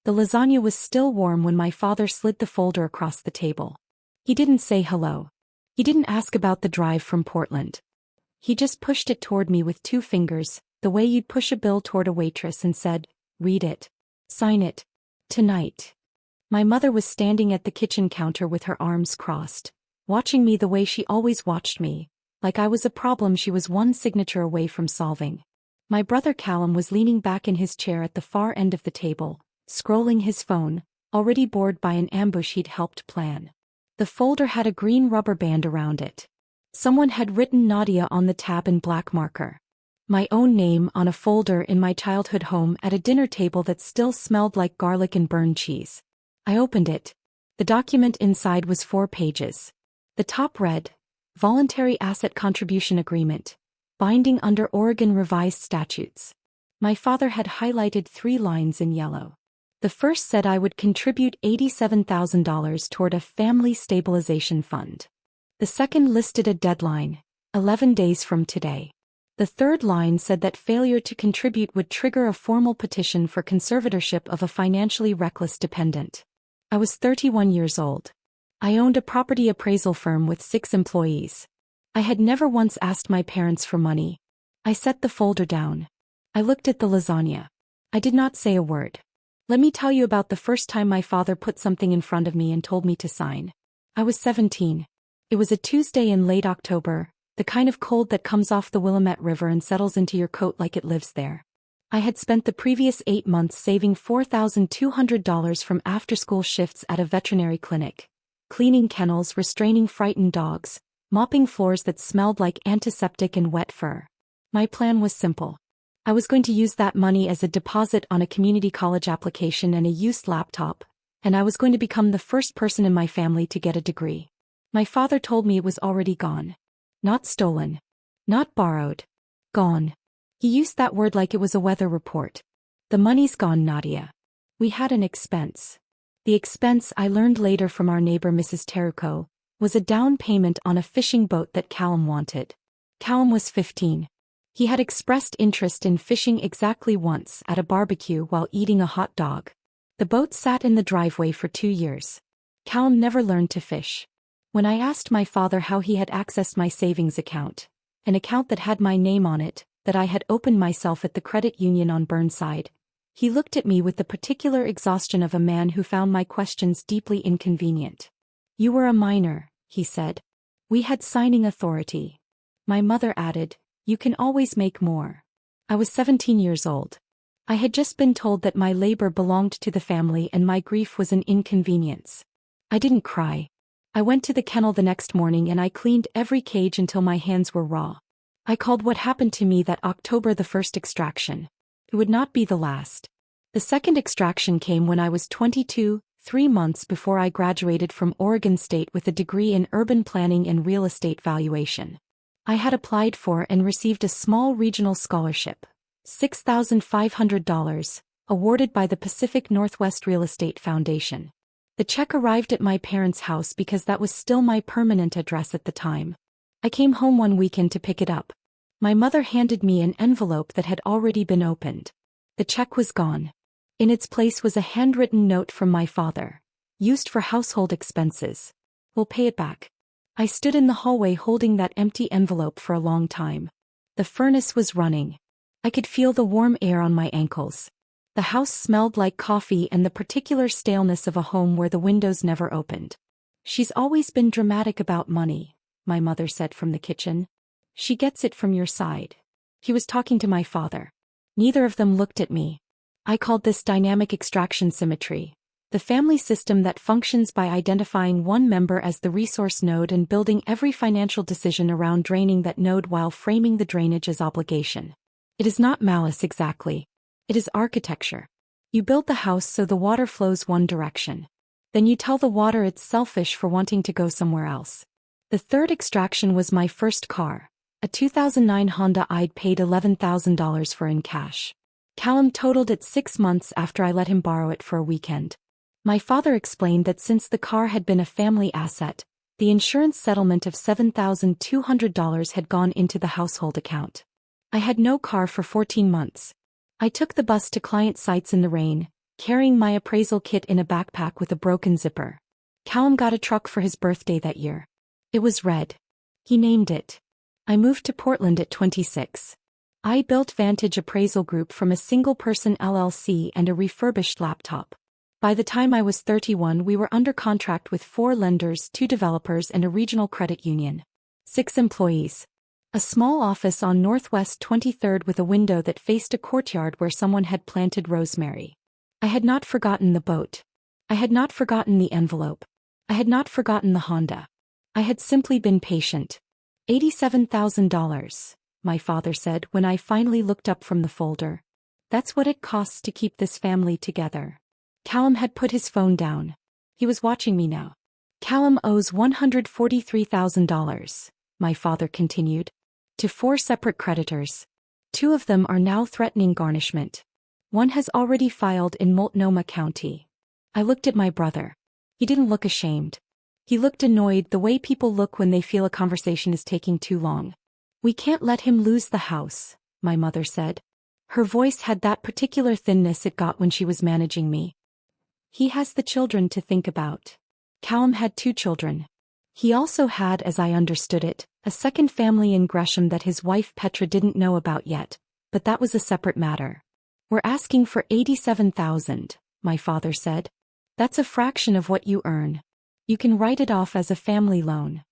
The lasagna was still warm when my father slid the folder across the table. He didn't say hello. He didn't ask about the drive from Portland. He just pushed it toward me with 2 fingers, the way you'd push a bill toward a waitress, and said, "Read it. Sign it. Tonight." My mother was standing at the kitchen counter with her arms crossed, watching me the way she always watched me, like I was a problem she was one signature away from solving. My brother Callum was leaning back in his chair at the far end of the table, scrolling his phone, already bored by an ambush he'd helped plan. The folder had a green rubber band around it. Someone had written NADIA on the tab in black marker. My own name on a folder in my childhood home at a dinner table that still smelled like garlic and burned cheese. I opened it. The document inside was 4 pages. The top read, "Voluntary Asset Contribution Agreement, binding under Oregon Revised Statutes." My father had highlighted 3 lines in yellow. The first said I would contribute $87,000 toward a family stabilization fund. The second listed a deadline, 11 days from today. The third line said that failure to contribute would trigger a formal petition for conservatorship of a financially reckless dependent. I was 31 years old. I owned a property appraisal firm with 6 employees. I had never once asked my parents for money. I set the folder down. I looked at the lasagna. I did not say a word. Let me tell you about the first time my father put something in front of me and told me to sign. I was 17. It was a Tuesday in late October, the kind of cold that comes off the Willamette River and settles into your coat like it lives there. I had spent the previous 8 months saving $4,200 from after-school shifts at a veterinary clinic, cleaning kennels, restraining frightened dogs, mopping floors that smelled like antiseptic and wet fur. My plan was simple. I was going to use that money as a deposit on a community college application and a used laptop, and I was going to become the first person in my family to get a degree. My father told me it was already gone. Not stolen. Not borrowed. Gone. He used that word like it was a weather report. "The money's gone, Nadia. We had an expense." The expense, I learned later from our neighbor Mrs. Teruko, was a down payment on a fishing boat that Callum wanted. Callum was 15. He had expressed interest in fishing exactly once at a barbecue while eating a hot dog. The boat sat in the driveway for 2 years. Callum never learned to fish. When I asked my father how he had accessed my savings account, an account that had my name on it, that I had opened myself at the credit union on Burnside, he looked at me with the particular exhaustion of a man who found my questions deeply inconvenient. "You were a minor," he said. "We had signing authority." My mother added, "You can always make more." I was 17 years old. I had just been told that my labor belonged to the family and my grief was an inconvenience. I didn't cry. I went to the kennel the next morning and I cleaned every cage until my hands were raw. I called what happened to me that October the first extraction. It would not be the last. The second extraction came when I was 22, 3 months before I graduated from Oregon State with a degree in urban planning and real estate valuation. I had applied for and received a small regional scholarship, $6,500, awarded by the Pacific Northwest Real Estate Foundation. The check arrived at my parents' house because that was still my permanent address at the time. I came home one weekend to pick it up. My mother handed me an envelope that had already been opened. The check was gone. In its place was a handwritten note from my father, used for household expenses. "We'll pay it back." I stood in the hallway holding that empty envelope for a long time. The furnace was running. I could feel the warm air on my ankles. The house smelled like coffee and the particular staleness of a home where the windows never opened. "She's always been dramatic about money," my mother said from the kitchen. "She gets it from your side." He was talking to my father. Neither of them looked at me. I called this dynamic extraction symmetry, the family system that functions by identifying one member as the resource node and building every financial decision around draining that node while framing the drainage as obligation. It is not malice exactly. It is architecture. You build the house so the water flows one direction. Then you tell the water it's selfish for wanting to go somewhere else. The third extraction was my first car, a 2009 Honda I'd paid $11,000 for in cash. Callum totaled it 6 months after I let him borrow it for a weekend. My father explained that since the car had been a family asset, the insurance settlement of $7,200 had gone into the household account. I had no car for 14 months. I took the bus to client sites in the rain, carrying my appraisal kit in a backpack with a broken zipper. Callum got a truck for his birthday that year. It was red. He named it. I moved to Portland at 26. I built Vantage Appraisal Group from a single-person LLC and a refurbished laptop. By the time I was 31, we were under contract with 4 lenders, 2 developers and a regional credit union. 6 employees. A small office on Northwest 23rd with a window that faced a courtyard where someone had planted rosemary. I had not forgotten the boat. I had not forgotten the envelope. I had not forgotten the Honda. I had simply been patient. $87,000, my father said when I finally looked up from the folder. That's what it costs to keep this family together. Callum had put his phone down. He was watching me now. Callum owes $143,000, my father continued, to 4 separate creditors. 2 of them are now threatening garnishment. 1 has already filed in Multnomah County. I looked at my brother. He didn't look ashamed. He looked annoyed, the way people look when they feel a conversation is taking too long. We can't let him lose the house, my mother said. Her voice had that particular thinness it got when she was managing me. He has the children to think about. Callum had 2 children. He also had, as I understood it, a second family in Gresham that his wife Petra didn't know about yet, but that was a separate matter. We're asking for $87,000, my father said. That's a fraction of what you earn. You can write it off as a family loan.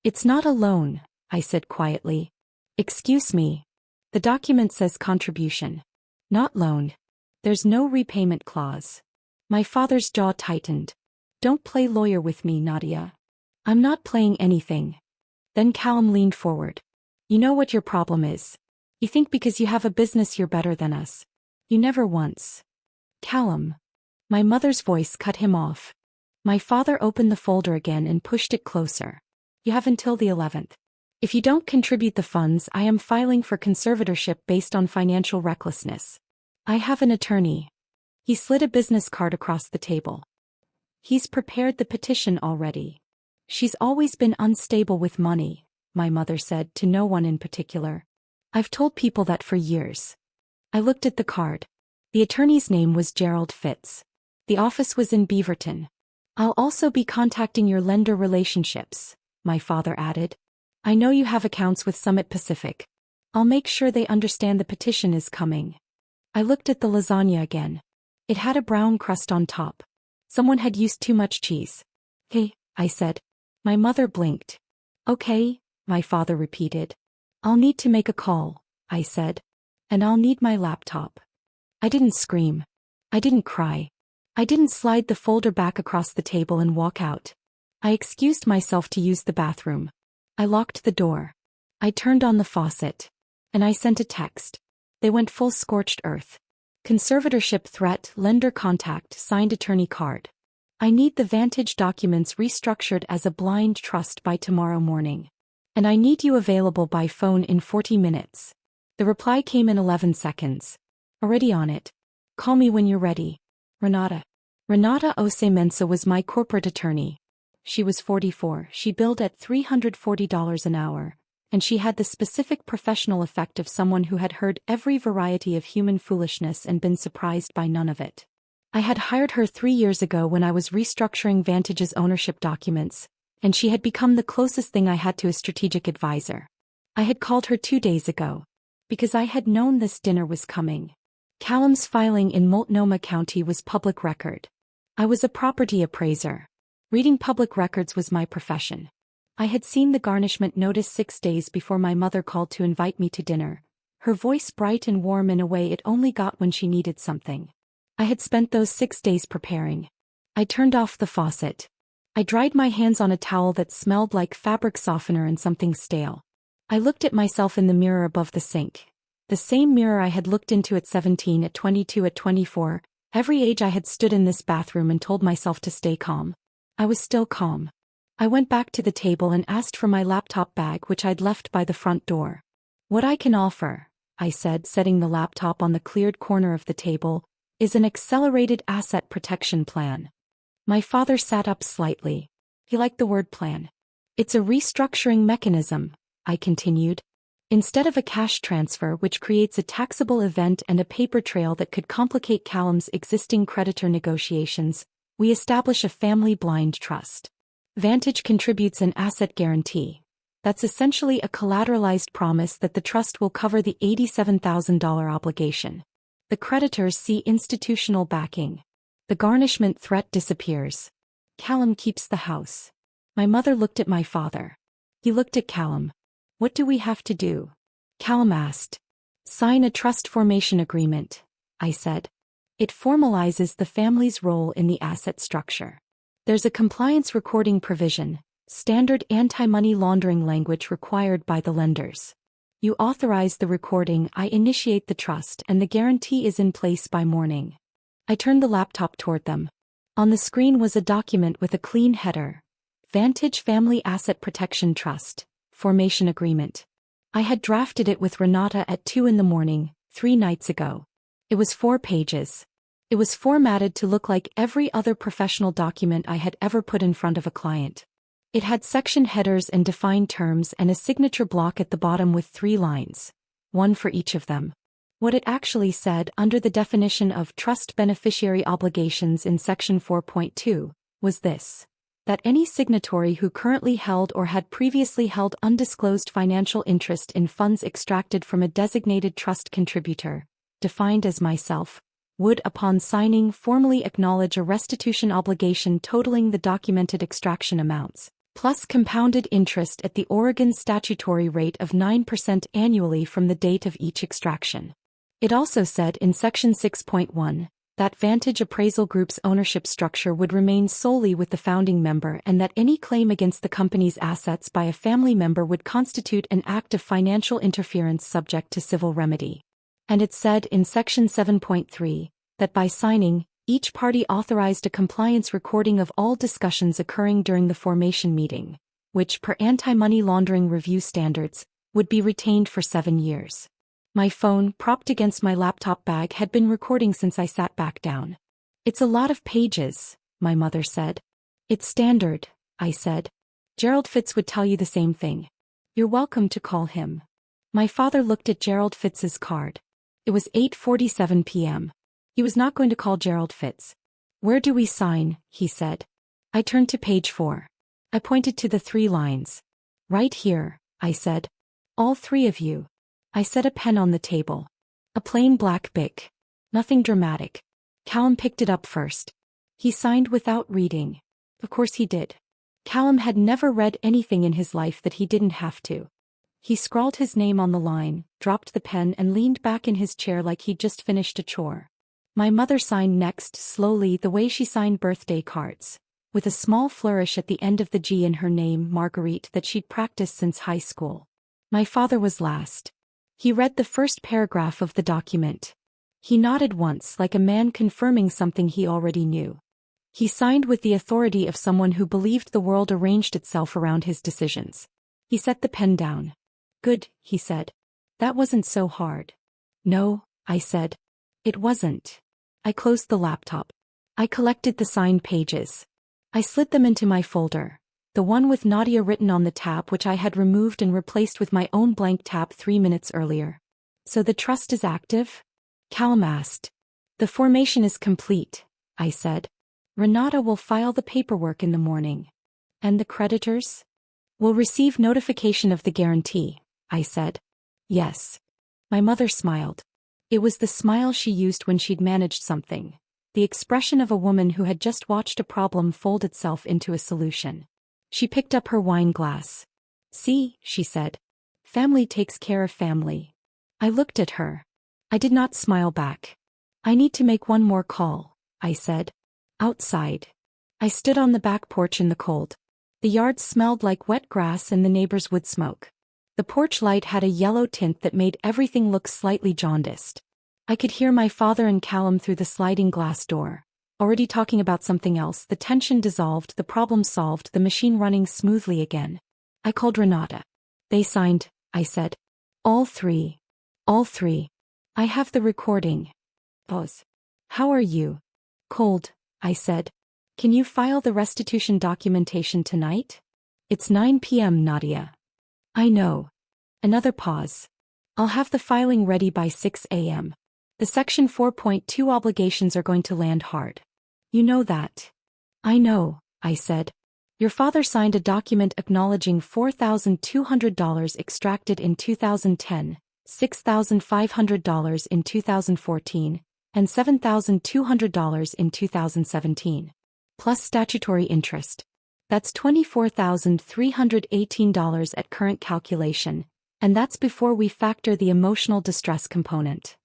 It's not a loan, I said quietly. Excuse me. The document says contribution. Not loan. There's no repayment clause. My father's jaw tightened. Don't play lawyer with me, NADIA. I'm not playing anything. Then Callum leaned forward. You know what your problem is. You think because you have a business you're better than us. You never once. Callum. My mother's voice cut him off. My father opened the folder again and pushed it closer. You have until the 11th. If you don't contribute the funds, I am filing for conservatorship based on financial recklessness. I have an attorney. He slid a business card across the table. He's prepared the petition already. She's always been unstable with money, my mother said to no one in particular. I've told people that for years. I looked at the card. The attorney's name was Gerald Fitz. The office was in Beaverton. I'll also be contacting your lender relationships, my father added. I know you have accounts with Summit Pacific. I'll make sure they understand the petition is coming. I looked at the lasagna again. It had a brown crust on top. Someone had used too much cheese. Hey, I said. My mother blinked. Okay, my father repeated. I'll need to make a call, I said. And I'll need my laptop. I didn't scream. I didn't cry. I didn't slide the folder back across the table and walk out. I excused myself to use the bathroom. I locked the door. I turned on the faucet. And I sent a text. They went full scorched earth. Conservatorship threat, lender contact, signed attorney card. I need the Vantage documents restructured as a blind trust by tomorrow morning. And I need you available by phone in 40 minutes. The reply came in 11 seconds. Already on it. Call me when you're ready. Renata. Renata Osemensa was my corporate attorney. She was 44, she billed at $340 an hour, and she had the specific professional effect of someone who had heard every variety of human foolishness and been surprised by none of it. I had hired her 3 years ago when I was restructuring Vantage's ownership documents, and she had become the closest thing I had to a strategic advisor. I had called her 2 days ago, because I had known this dinner was coming. Callum's filing in Multnomah County was public record. I was a property appraiser. Reading public records was my profession. I had seen the garnishment notice 6 days before my mother called to invite me to dinner, her voice bright and warm in a way it only got when she needed something. I had spent those 6 days preparing. I turned off the faucet. I dried my hands on a towel that smelled like fabric softener and something stale. I looked at myself in the mirror above the sink. The same mirror I had looked into at 17, at 22, at 24, every age I had stood in this bathroom and told myself to stay calm. I was still calm. I went back to the table and asked for my laptop bag which I'd left by the front door. What I can offer, I said, setting the laptop on the cleared corner of the table, is an accelerated asset protection plan. My father sat up slightly. He liked the word plan. It's a restructuring mechanism, I continued. Instead of a cash transfer which creates a taxable event and a paper trail that could complicate Callum's existing creditor negotiations, we establish a family blind trust. Vantage contributes an asset guarantee. That's essentially a collateralized promise that the trust will cover the $87,000 obligation. The creditors see institutional backing. The garnishment threat disappears. Callum keeps the house. My mother looked at my father. He looked at Callum. What do we have to do? Callum asked. Sign a trust formation agreement, I said. It formalizes the family's role in the asset structure. There's a compliance recording provision, standard anti-money laundering language required by the lenders. You authorize the recording, I initiate the trust, and the guarantee is in place by morning. I turned the laptop toward them. On the screen was a document with a clean header. Vantage Family Asset Protection Trust, Formation Agreement. I had drafted it with Renata at 2 a.m, 3 nights ago. It was 4 pages. It was formatted to look like every other professional document I had ever put in front of a client. It had section headers and defined terms and a signature block at the bottom with 3 lines, one for each of them. What it actually said under the definition of trust beneficiary obligations in Section 4.2 was this: that any signatory who currently held or had previously held undisclosed financial interest in funds extracted from a designated trust contributor, defined as myself, would upon signing formally acknowledge a restitution obligation totaling the documented extraction amounts, plus compounded interest at the Oregon statutory rate of 9% annually from the date of each extraction. It also said in Section 6.1 that Vantage Appraisal Group's ownership structure would remain solely with the founding member and that any claim against the company's assets by a family member would constitute an act of financial interference subject to civil remedy. And it said in Section 7.3 that by signing, each party authorized a compliance recording of all discussions occurring during the formation meeting, which, per anti-money laundering review standards, would be retained for 7 years. My phone, propped against my laptop bag, had been recording since I sat back down. It's a lot of pages, my mother said. It's standard, I said. Gerald Fitz would tell you the same thing. You're welcome to call him. My father looked at Gerald Fitz's card. It was 8:47 p.m. He was not going to call Gerald Fitz. Where do we sign? He said. I turned to page 4. I pointed to the 3 lines. Right here, I said. All 3 of you. I set a pen on the table. A plain black Bic. Nothing dramatic. Callum picked it up first. He signed without reading. Of course he did. Callum had never read anything in his life that he didn't have to. He scrawled his name on the line, dropped the pen and leaned back in his chair like he'd just finished a chore. My mother signed next, slowly, the way she signed birthday cards, with a small flourish at the end of the G in her name, Marguerite, that she'd practiced since high school. My father was last. He read the first paragraph of the document. He nodded once, like a man confirming something he already knew. He signed with the authority of someone who believed the world arranged itself around his decisions. He set the pen down. Good, he said. That wasn't so hard. No, I said. It wasn't. I closed the laptop. I collected the signed pages. I slid them into my folder, the one with NADIA written on the tab, which I had removed and replaced with my own blank tab 3 minutes earlier. So the trust is active? Callum asked. The formation is complete, I said. Renata will file the paperwork in the morning. And the creditors? Will receive notification of the guarantee, I said. Yes. My mother smiled. It was the smile she used when she'd managed something, the expression of a woman who had just watched a problem fold itself into a solution. She picked up her wine glass. See, she said. Family takes care of family. I looked at her. I did not smile back. I need to make one more call, I said. Outside. I stood on the back porch in the cold. The yard smelled like wet grass and the neighbors' wood smoke. The porch light had a yellow tint that made everything look slightly jaundiced. I could hear my father and Callum through the sliding glass door, already talking about something else. The tension dissolved, the problem solved, the machine running smoothly again. I called Renata. They signed, I said. All 3. All 3. I have the recording. Pause. How are you? Cold, I said. Can you file the restitution documentation tonight? It's 9 p.m., NADIA. I know. Another pause. I'll have the filing ready by 6 a.m. The Section 4.2 obligations are going to land hard. You know that. I know, I said. Your father signed a document acknowledging $4,200 extracted in 2010, $6,500 in 2014, and $7,200 in 2017. Plus statutory interest. That's $24,318 at current calculation, and that's before we factor the emotional distress component.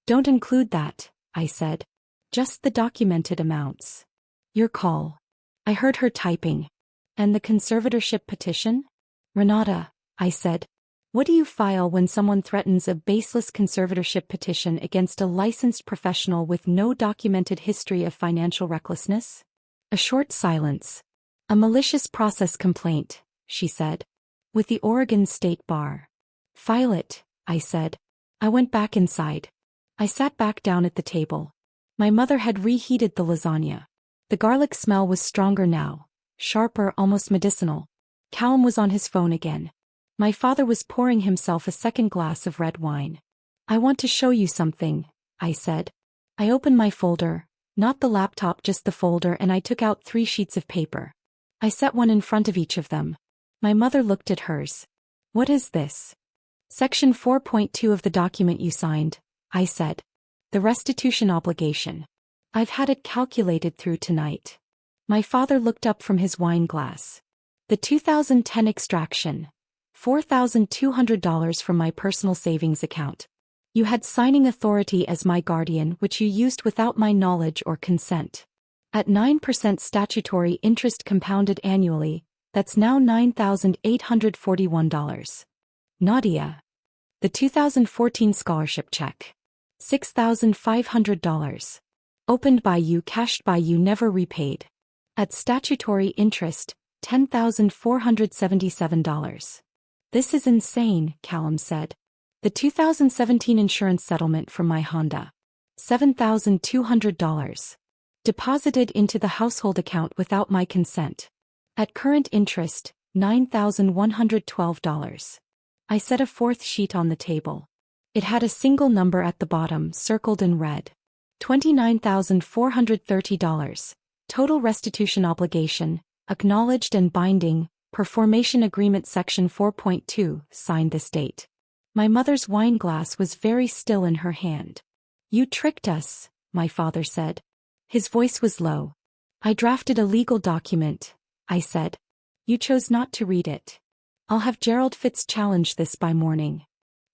Don't include that, I said. Just the documented amounts. Your call. I heard her typing. And the conservatorship petition? Renata, I said. What do you file when someone threatens a baseless conservatorship petition against a licensed professional with no documented history of financial recklessness? A short silence. A malicious process complaint, she said. With the Oregon State Bar. File it, I said. I went back inside. I sat back down at the table. My mother had reheated the lasagna. The garlic smell was stronger now, sharper, almost medicinal. Callum was on his phone again. My father was pouring himself a second glass of red wine. I want to show you something, I said. I opened my folder, not the laptop, just the folder, and I took out 3 sheets of paper. I set one in front of each of them. My mother looked at hers. What is this? Section 4.2 of the document you signed, I said. The restitution obligation. I've had it calculated through tonight. My father looked up from his wine glass. The 2010 extraction. $4,200 from my personal savings account. You had signing authority as my guardian, which you used without my knowledge or consent. At 9% statutory interest compounded annually, that's now $9,841. NADIA. The 2014 scholarship check. $6,500. Opened by you, cashed by you, never repaid. At statutory interest, $10,477. This is insane, Callum said. The 2017 insurance settlement from my Honda. $7,200. Deposited into the household account without my consent. At current interest, $9,112. I set a 4th sheet on the table. It had a single number at the bottom, circled in red. $29,430. Total restitution obligation, acknowledged and binding, per formation agreement section 4.2, signed this date. My mother's wine glass was very still in her hand. You tricked us, my father said. His voice was low. I drafted a legal document, I said. You chose not to read it. I'll have Gerald Fitz challenge this by morning.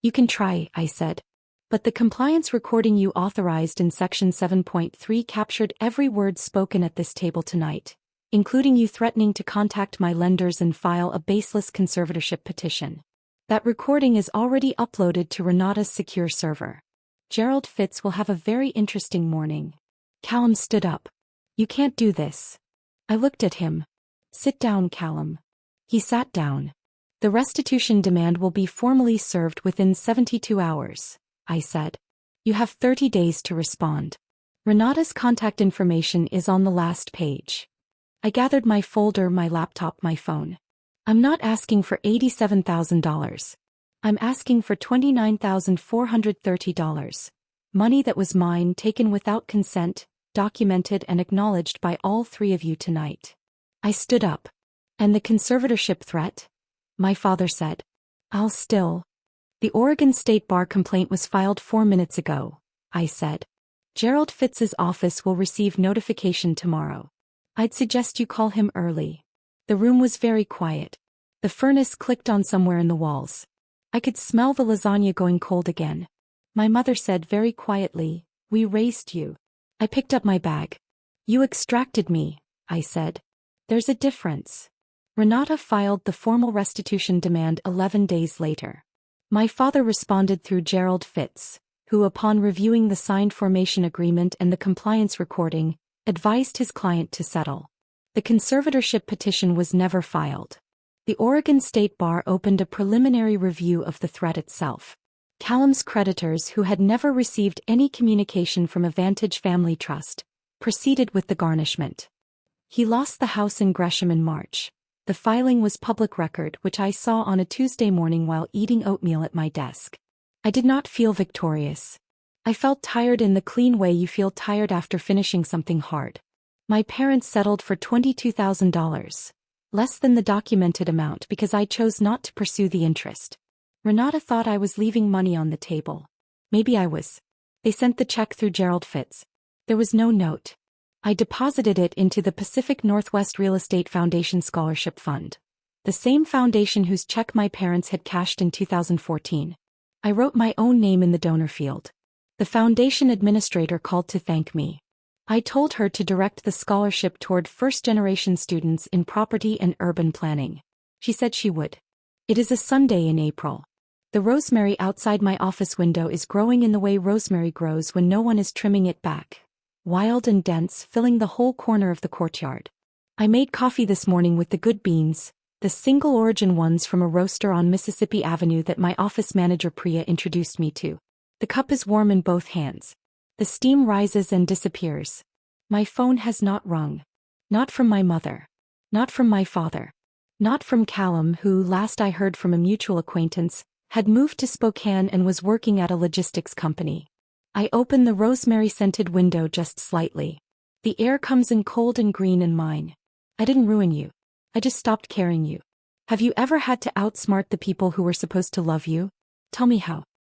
You can try, I said. But the compliance recording you authorized in section 7.3 captured every word spoken at this table tonight, including you threatening to contact my lenders and file a baseless conservatorship petition. That recording is already uploaded to Renata's secure server. Gerald Fitz will have a very interesting morning. Callum stood up. You can't do this. I looked at him. Sit down, Callum. He sat down. The restitution demand will be formally served within 72 hours, I said. You have 30 days to respond. Renata's contact information is on the last page. I gathered my folder, my laptop, my phone. I'm not asking for $87,000. I'm asking for $29,430. Money that was mine, taken without consent, documented and acknowledged by all 3 of you tonight. I stood up. And the conservatorship threat? My father said. I'll still. The Oregon State Bar complaint was filed 4 minutes ago, I said. Gerald Fitz's office will receive notification tomorrow. I'd suggest you call him early. The room was very quiet. The furnace clicked on somewhere in the walls. I could smell the lasagna going cold again. My mother said very quietly, we raised you. I picked up my bag. You extracted me, I said. There's a difference. Renata filed the formal restitution demand 11 days later. My father responded through Gerald Fitz, who, upon reviewing the signed formation agreement and the compliance recording, advised his client to settle. The conservatorship petition was never filed. The Oregon State Bar opened a preliminary review of the threat itself. Callum's creditors, who had never received any communication from Advantage Family Trust, proceeded with the garnishment. He lost the house in Gresham in March. The filing was public record, which I saw on a Tuesday morning while eating oatmeal at my desk. I did not feel victorious. I felt tired in the clean way you feel tired after finishing something hard. My parents settled for $22,000, less than the documented amount because I chose not to pursue the interest. Renata thought I was leaving money on the table. Maybe I was. They sent the check through Gerald Fitz. There was no note. I deposited it into the Pacific Northwest Real Estate Foundation Scholarship Fund, the same foundation whose check my parents had cashed in 2014. I wrote my own name in the donor field. The foundation administrator called to thank me. I told her to direct the scholarship toward first-generation students in property and urban planning. She said she would. It is a Sunday in April. The rosemary outside my office window is growing in the way rosemary grows when no one is trimming it back, wild and dense, filling the whole corner of the courtyard. I made coffee this morning with the good beans, the single-origin ones from a roaster on Mississippi Avenue that my office manager Priya introduced me to. The cup is warm in both hands. The steam rises and disappears. My phone has not rung. Not from my mother. Not from my father. Not from Callum, who, last I heard from a mutual acquaintance, had moved to Spokane and was working at a logistics company. I open the rosemary-scented window just slightly. The air comes in cold and green in mine. I didn't ruin you. I just stopped caring you. Have you ever had to outsmart the people who were supposed to love you? Tell me how.